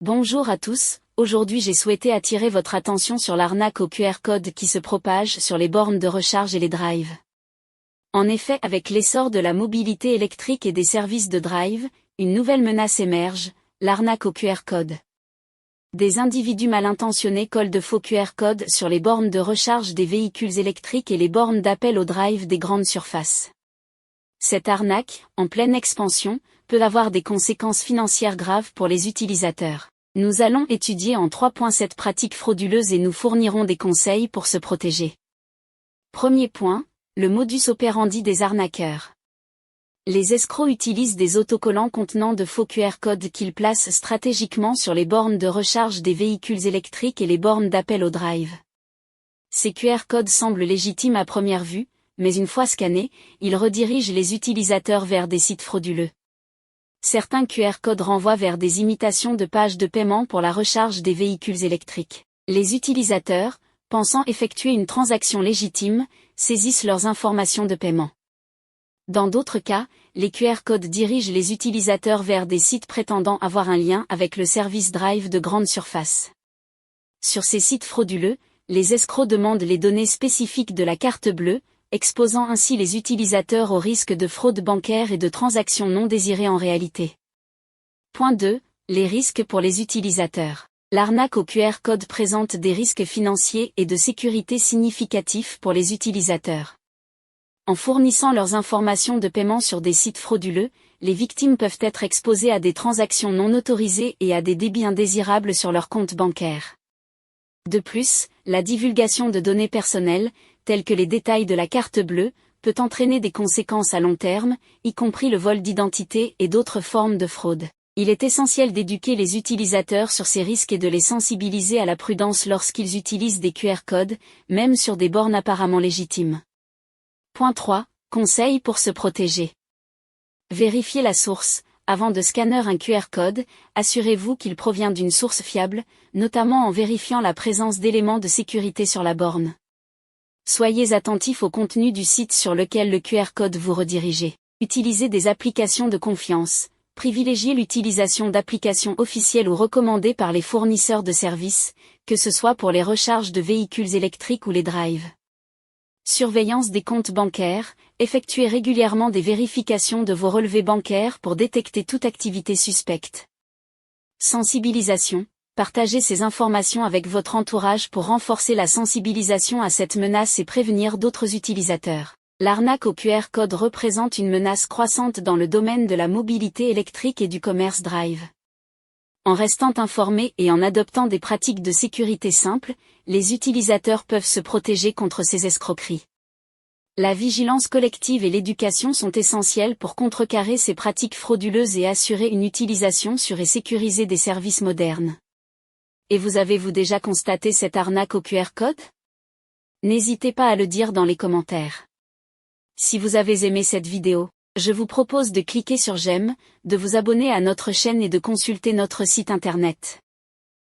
Bonjour à tous, aujourd'hui j'ai souhaité attirer votre attention sur l'arnaque au QR code qui se propage sur les bornes de recharge et les drives. En effet, avec l'essor de la mobilité électrique et des services de drive, une nouvelle menace émerge, l'arnaque au QR code. Des individus mal intentionnés collent de faux QR codes sur les bornes de recharge des véhicules électriques et les bornes d'appel au drive des grandes surfaces. Cette arnaque, en pleine expansion, peut avoir des conséquences financières graves pour les utilisateurs. Nous allons étudier en 3 points cette pratique frauduleuse et nous fournirons des conseils pour se protéger. Premier point, le modus operandi des arnaqueurs. Les escrocs utilisent des autocollants contenant de faux QR codes qu'ils placent stratégiquement sur les bornes de recharge des véhicules électriques et les bornes d'appel au drive. Ces QR codes semblent légitimes à première vue, mais une fois scannés, ils redirigent les utilisateurs vers des sites frauduleux. Certains QR codes renvoient vers des imitations de pages de paiement pour la recharge des véhicules électriques. Les utilisateurs, pensant effectuer une transaction légitime, saisissent leurs informations de paiement. Dans d'autres cas, les QR codes dirigent les utilisateurs vers des sites prétendant avoir un lien avec le service Drive de grande surface. Sur ces sites frauduleux, les escrocs demandent les données spécifiques de la carte bleue, exposant ainsi les utilisateurs au risque de fraude bancaire et de transactions non désirées en réalité. Point 2. Les risques pour les utilisateurs. L'arnaque au QR code présente des risques financiers et de sécurité significatifs pour les utilisateurs. En fournissant leurs informations de paiement sur des sites frauduleux, les victimes peuvent être exposées à des transactions non autorisées et à des débits indésirables sur leur compte bancaire. De plus, la divulgation de données personnelles, telles que les détails de la carte bleue, peut entraîner des conséquences à long terme, y compris le vol d'identité et d'autres formes de fraude. Il est essentiel d'éduquer les utilisateurs sur ces risques et de les sensibiliser à la prudence lorsqu'ils utilisent des QR codes, même sur des bornes apparemment légitimes. Point 3. Conseils pour se protéger. Vérifiez la source. Avant de scanner un QR code, assurez-vous qu'il provient d'une source fiable, notamment en vérifiant la présence d'éléments de sécurité sur la borne. Soyez attentif au contenu du site sur lequel le QR code vous redirigez. Utilisez des applications de confiance. Privilégiez l'utilisation d'applications officielles ou recommandées par les fournisseurs de services, que ce soit pour les recharges de véhicules électriques ou les drives. Surveillance des comptes bancaires. Effectuez régulièrement des vérifications de vos relevés bancaires pour détecter toute activité suspecte. Sensibilisation. Partagez ces informations avec votre entourage pour renforcer la sensibilisation à cette menace et prévenir d'autres utilisateurs. L'arnaque au QR code représente une menace croissante dans le domaine de la mobilité électrique et du commerce drive. En restant informés et en adoptant des pratiques de sécurité simples, les utilisateurs peuvent se protéger contre ces escroqueries. La vigilance collective et l'éducation sont essentielles pour contrecarrer ces pratiques frauduleuses et assurer une utilisation sûre et sécurisée des services modernes. Et avez-vous déjà constaté cette arnaque au QR code? N'hésitez pas à le dire dans les commentaires. Si vous avez aimé cette vidéo, je vous propose de cliquer sur j'aime, de vous abonner à notre chaîne et de consulter notre site internet.